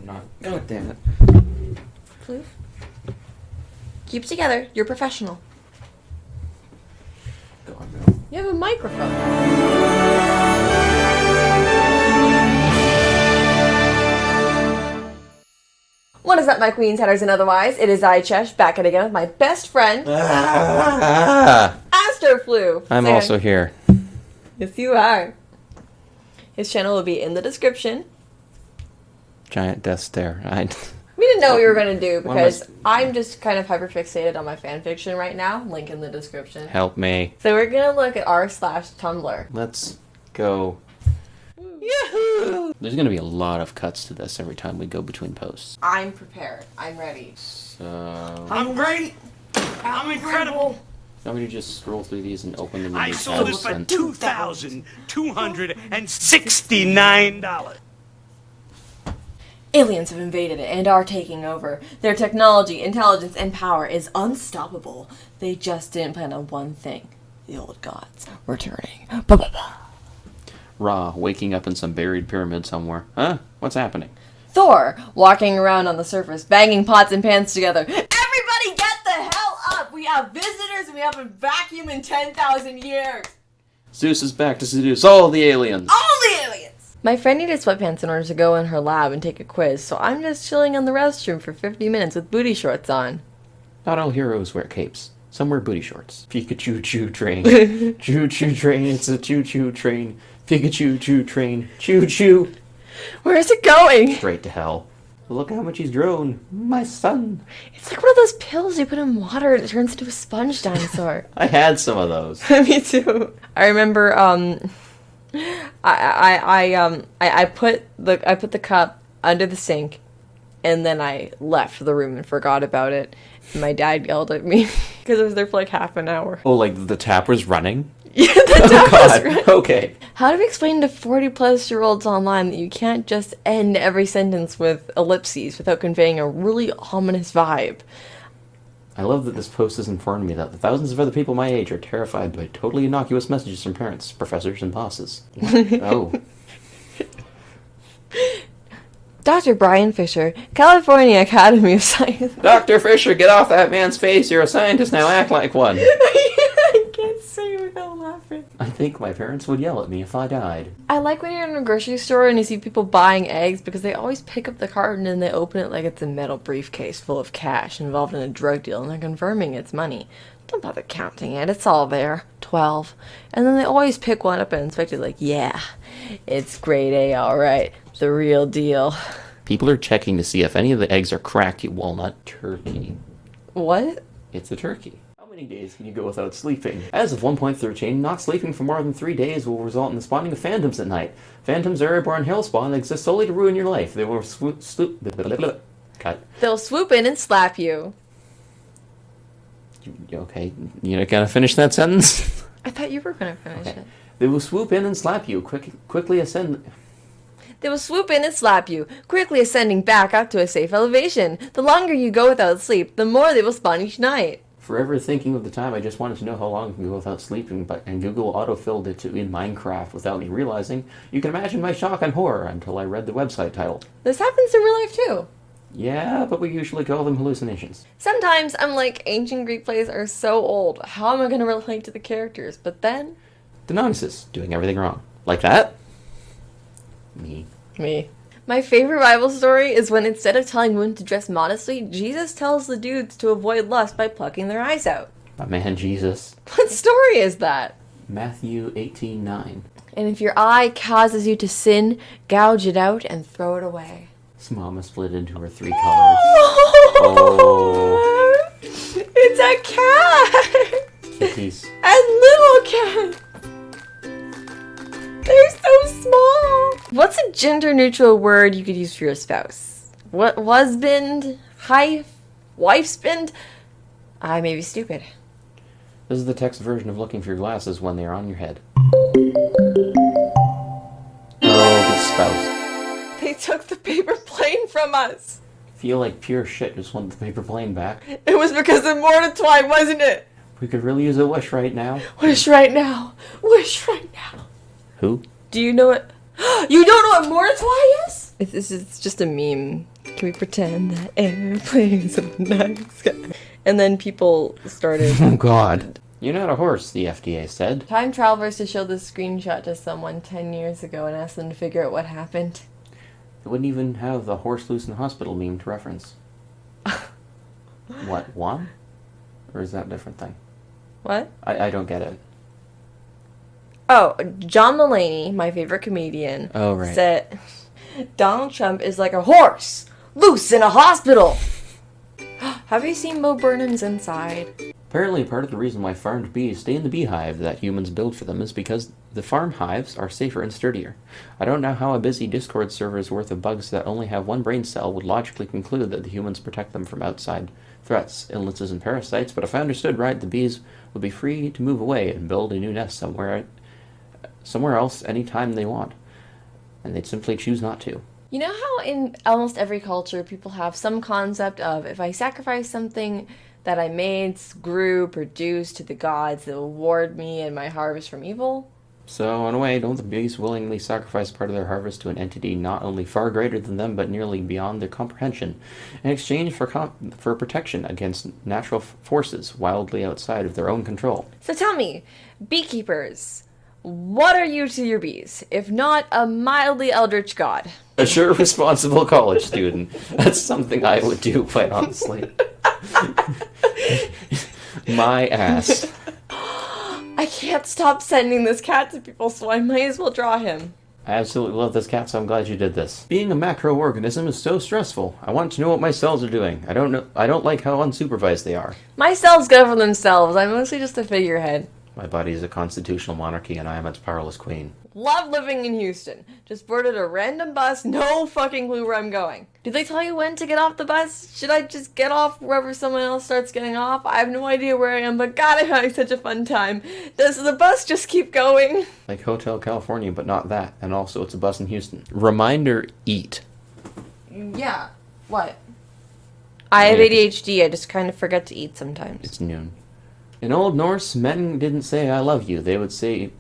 I'm not. God damn it. Floof? Keep it together. You're professional. Go on, go. You have a microphone. What is up, my queens, hatters, and otherwise? It is I, Chesh, back at again with my best friend, Astro Floof. I'm also here. Yes, you are. His channel will be in the description. Giant death stare. We didn't know what we were going to do because I'm just kind of hyperfixated on my fanfiction right now. Link in the description. Help me. So we're going to look at r/Tumblr. Let's go. Yahoo! There's going to be a lot of cuts to this every time we go between posts. I'm prepared. I'm ready. So... I'm great. I'm incredible. Want me to just scroll through these and open them? I sold it for $2,269. Aliens have invaded it and are taking over. Their technology, intelligence, and power is unstoppable. They just didn't plan on one thing. The old gods returning. Ra, waking up in some buried pyramid somewhere. Huh? What's happening? Thor, walking around on the surface, banging pots and pans together. Everybody get the hell up! We have visitors and we haven't vacuumed in 10,000 years! Zeus is back to seduce all the aliens! All the aliens! My friend needed sweatpants in order to go in her lab and take a quiz, so I'm just chilling in the restroom for 50 minutes with booty shorts on. Not all heroes wear capes. Some wear booty shorts. Pikachu choo train. Choo choo train, it's a choo choo train. Pikachu choo train. Choo choo. Where's it going? Straight to hell. Look how much he's grown. My son. It's like one of those pills you put in water and it turns into a sponge dinosaur. I had some of those. Me too. I remember I put the cup under the sink and then I left the room and forgot about it. And my dad yelled at me because it was there for like half an hour. Oh, like the tap was running? Yeah, the tap was running. Okay. How do we explain to 40-plus-year-olds online that you can't just end every sentence with ellipses without conveying a really ominous vibe? I love that this post has informed me that the thousands of other people my age are terrified by totally innocuous messages from parents, professors, and bosses. Oh. Dr. Brian Fisher, California Academy of Science. Dr. Fisher, get off that man's face. You're a scientist now. Act like one. I can't say it without laughing. I think my parents would yell at me if I died. I like when you're in a grocery store and you see people buying eggs because they always pick up the carton and they open it like it's a metal briefcase full of cash involved in a drug deal and they're confirming it's money. Don't bother counting it. It's all there. 12. And then they always pick one up and inspect it like, yeah, it's grade A, all right. The real deal. People are checking to see if any of the eggs are cracked, you walnut turkey. What? It's a turkey. How many days can you go without sleeping? As of 1.13, not sleeping for more than 3 days will result in the spawning of phantoms at night. Phantoms are airborne hellspawn that exist solely to ruin your life. They will Cut. They'll swoop in and slap you. Okay, you not gonna finish that sentence? I thought you were gonna finish it. They will swoop in and slap you. Quickly ascend. They will swoop in and slap you, quickly ascending back up to a safe elevation. The longer you go without sleep, the more they will spawn each night. Forever thinking of the time I just wanted to know how long I can go without sleeping, and Google autofilled it to in Minecraft without me realizing. You can imagine my shock and horror until I read the website title. This happens in real life too. Yeah, but we usually call them hallucinations. Sometimes I'm like, ancient Greek plays are so old. How am I going to relate to the characters? But then... Denonesis, doing everything wrong. Like that? Me. My favorite Bible story is when instead of telling women to dress modestly, Jesus tells the dudes to avoid lust by plucking their eyes out. My man Jesus. What story is that? Matthew 18:9. And if your eye causes you to sin, gouge it out and throw it away. Mama split into her 3 colors. Oh. It's a cat! Kitties. And little cat! They're so small! What's a gender-neutral word you could use for your spouse? What? Husband? Wife's-band? I may be stupid. This is the text version of looking for your glasses when they are on your head. Oh, good spouse. They took the paper plane from us. Feel like pure shit, just want the paper plane back. It was because of Mordecai, wasn't it? We could really use a wish right now. Wish right now. Wish right now. Who? Do you know what... You don't know what Mordecai is? It's just a meme Can we pretend that airplanes in the night sky? And then people started... Oh, God. You're not a horse, the FDA said. Time travelers to show this screenshot to someone 10 years ago and ask them to figure out what happened. They wouldn't even have the horse loose in the hospital meme to reference. What, one? Or is that a different thing? What? I don't get it. Oh, John Mulaney, my favorite comedian, said Donald Trump is like a horse, loose in a hospital. Have you seen Bo Burnham's Inside? Apparently, part of the reason why farmed bees stay in the beehive that humans build for them is because the farm hives are safer and sturdier. I don't know how a busy Discord server's worth of bugs that only have one brain cell would logically conclude that the humans protect them from outside threats, illnesses, and parasites, but if I understood right, the bees would be free to move away and build a new nest somewhere else anytime they want, and they'd simply choose not to. You know how in almost every culture people have some concept of if I sacrifice something that I made, grew, produced to the gods, that will reward me and my harvest from evil? So, in a way, don't the bees willingly sacrifice part of their harvest to an entity not only far greater than them, but nearly beyond their comprehension, in exchange for protection against natural forces wildly outside of their own control? So tell me, beekeepers, what are you to your bees, if not a mildly eldritch god? A sure responsible college student. That's something I would do, quite honestly. My ass. I can't stop sending this cat to people, so I might as well draw him. I absolutely love this cat, so I'm glad you did this. Being a macroorganism is so stressful. I want to know what my cells are doing. I don't like how unsupervised they are. My cells govern themselves. I'm mostly just a figurehead. My body is a constitutional monarchy, and I am its powerless queen. Love living in Houston. Just boarded a random bus, no fucking clue where I'm going. Do they tell you when to get off the bus? Should I just get off wherever someone else starts getting off? I have no idea where I am, but God, I'm having such a fun time. Does the bus just keep going? Like Hotel California, but not that. And also, it's a bus in Houston. Reminder, eat. Yeah. What? I have ADHD. I just kind of forget to eat sometimes. It's noon. In Old Norse, men didn't say I love you. They would say...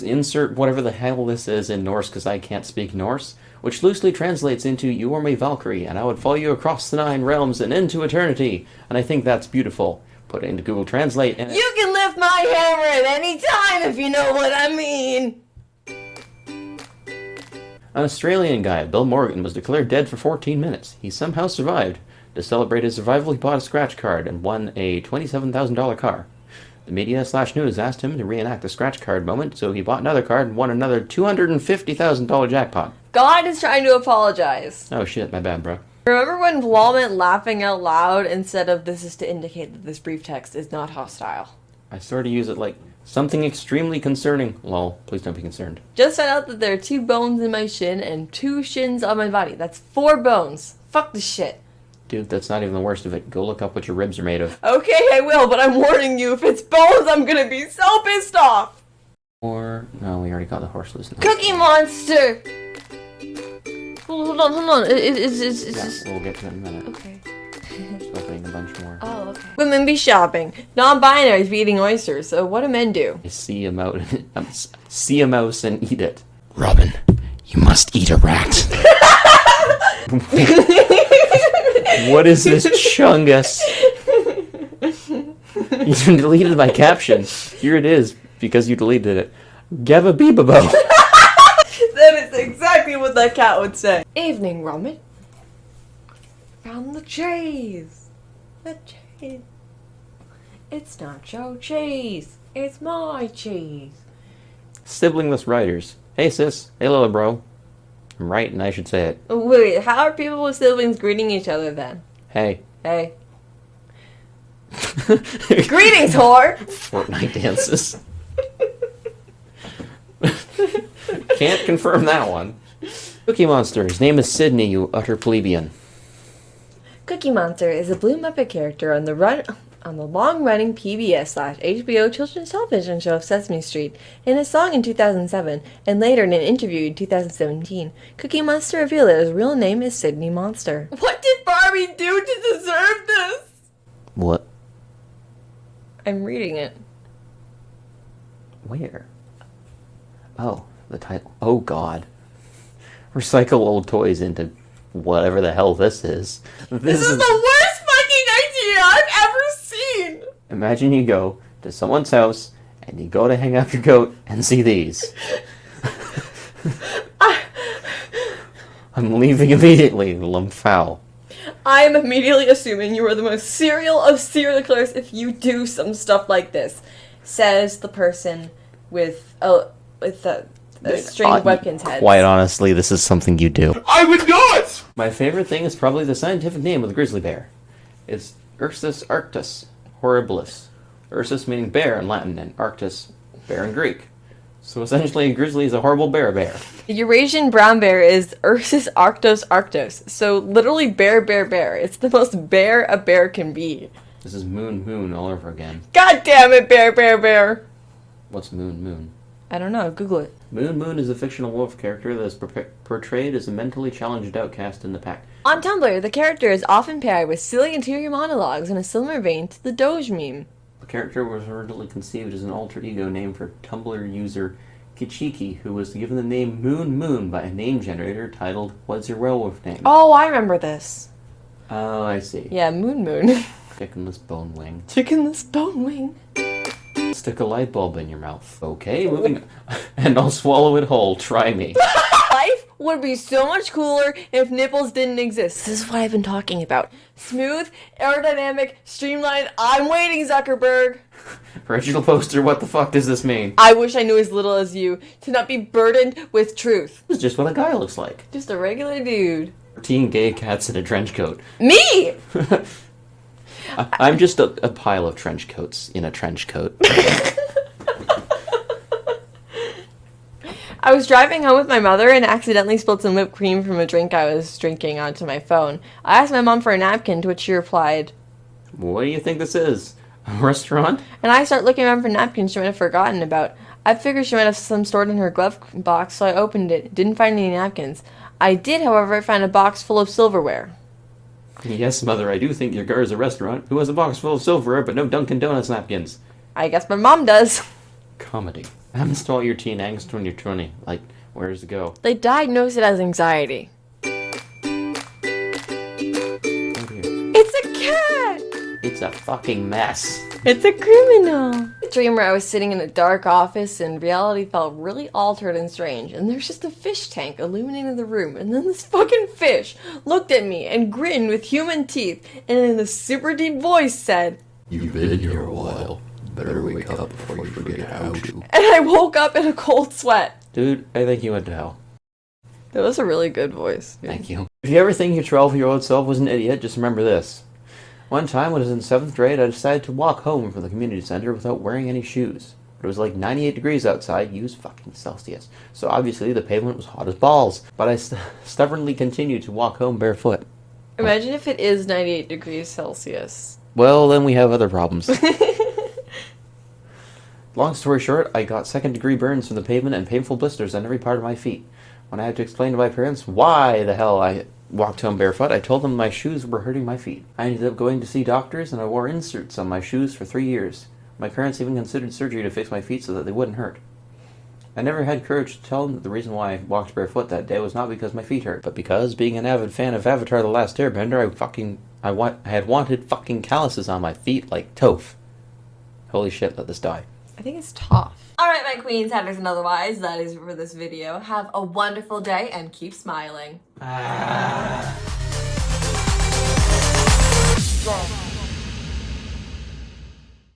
insert whatever the hell this is in Norse, because I can't speak Norse, which loosely translates into, you are my Valkyrie, and I would follow you across the 9 realms and into eternity. And I think that's beautiful. Put it into Google Translate, and you can lift my hammer at any time, if you know what I mean. An Australian guy, Bill Morgan, was declared dead for 14 minutes. He somehow survived. To celebrate his survival, he bought a scratch card and won a $27,000 car. The media/news asked him to reenact the scratch card moment, so he bought another card and won another $250,000 jackpot. God is trying to apologize. Oh shit, my bad, bro. Remember when Vlall meant laughing out loud instead of this is to indicate that this brief text is not hostile? I sort of use it like something extremely concerning. Lol, please don't be concerned. Just found out that there are 2 bones in my shin and 2 shins on my body. That's 4 bones. Fuck this shit. Dude, that's not even the worst of it. Go look up what your ribs are made of. Okay, I will, but I'm warning you, if it's bones, I'm gonna be so pissed off! Or... no, we already got the horse loose. Cookie Monster! Hold on. We'll get to it in a minute. Okay. Just opening a bunch more. Oh, okay. Women be shopping. Non-binaries be eating oysters, so what do men do? I see a mouse and eat it. Robin, you must eat a rat. What is this chungus? You deleted my caption. Here it is, because you deleted it. Gabba Beebabo. That is exactly what that cat would say. Evening, Roman. Found the cheese. The cheese. It's not your cheese. It's my cheese. Siblingless writers. Hey sis. Hey little bro. I'm right and I should say it. Wait, how are people with siblings greeting each other then? Hey. Hey. Greetings, whore! Fortnite dances. Can't confirm that one. Cookie Monster. His name is Sydney, you utter plebeian. Cookie Monster is a Blue Muppet character on the long-running PBS/HBO children's television show Sesame Street. In a song in 2007, and later in an interview in 2017, Cookie Monster revealed that his real name is Sydney Monster. What did Barbie do to deserve this? What? I'm reading it. Where? Oh, the title. Oh, God. recycle old toys into whatever the hell this is. This is the worst fucking idea I've ever seen! Imagine you go to someone's house and you go to hang up your goat and see these. I'm leaving immediately, lump foul. I am immediately assuming you are the most serial of serial killers if you do some stuff like this, says the person with a strange webkin's head. Quite honestly, this is something you do. I would do it! My favorite thing is probably the scientific name of the grizzly bear. It's Ursus arctus horribilis. Ursus meaning bear in Latin and arctus, bear in Greek. So essentially, a grizzly is a horrible bear. The Eurasian brown bear is Ursus arctos. So literally bear. It's the most bear a bear can be. This is moon all over again. God damn it, bear. What's moon? I don't know, Google it. Moon is a fictional wolf character that is portrayed as a mentally challenged outcast in the pack. On Tumblr, the character is often paired with silly interior monologues in a similar vein to the Doge meme. The character was originally conceived as an alter ego name for Tumblr user Kichiki, who was given the name Moon by a name generator titled What's Your Werewolf Name? Oh, I remember this. Oh, I see. Yeah, Moon. Chickenless bone wing. Chickenless bone wing. Stick a light bulb in your mouth. Okay, moving on. And I'll swallow it whole. Try me. Life would be so much cooler if nipples didn't exist. This is what I've been talking about. Smooth, aerodynamic, streamlined. I'm waiting, Zuckerberg. Original poster, what the fuck does this mean? I wish I knew as little as you to not be burdened with truth. This is just what a guy looks like. Just a regular dude. 13 gay cats in a trench coat. Me! I'm just a pile of trench coats in a trench coat. I was driving home with my mother and accidentally spilled some whipped cream from a drink I was drinking onto my phone. I asked my mom for a napkin, to which she replied, What do you think this is? A restaurant? and I started looking around for napkins she might have forgotten about. I figured she might have some stored in her glove box, so I opened it. Didn't find any napkins. I did, however, find a box full of silverware. Yes, mother, I do think your car is a restaurant who has a box full of silverware but no Dunkin' Donuts napkins. I guess my mom does. Comedy. Happens to all your teen angst when you're 20. Like, where's it go? They diagnosed it as anxiety. Oh dear. It's a cat! It's a fucking mess. It's a criminal. A dream where I was sitting in a dark office and reality felt really altered and strange, and there's just a fish tank illuminating the room, and then this fucking fish looked at me and grinned with human teeth, and in a super deep voice said, You've been here a while. Better wake up before you forget how to. and I woke up in a cold sweat. Dude, I think you went to hell. That was a really good voice. Thank you. If you ever think your 12-year-old self was an idiot, just remember this. One time when I was in 7th grade, I decided to walk home from the community center without wearing any shoes. But it was like 98 degrees outside, use fucking Celsius. So obviously the pavement was hot as balls. But I stubbornly continued to walk home barefoot. Imagine if it is 98 degrees Celsius. Well, then we have other problems. Long story short, I got 2nd-degree burns from the pavement and painful blisters on every part of my feet. When I had to explain to my parents why the hell I walked home barefoot, I told them my shoes were hurting my feet. I ended up going to see doctors, and I wore inserts on my shoes for 3 years. My parents even considered surgery to fix my feet so that they wouldn't hurt. I never had courage to tell them that the reason why I walked barefoot that day was not because my feet hurt, but because, being an avid fan of Avatar The Last Airbender, I had wanted fucking calluses on my feet like Toph. Holy shit, let this die. I think it's tough. Alright, my queens, hatters, and otherwise, that is it for this video. Have a wonderful day and keep smiling.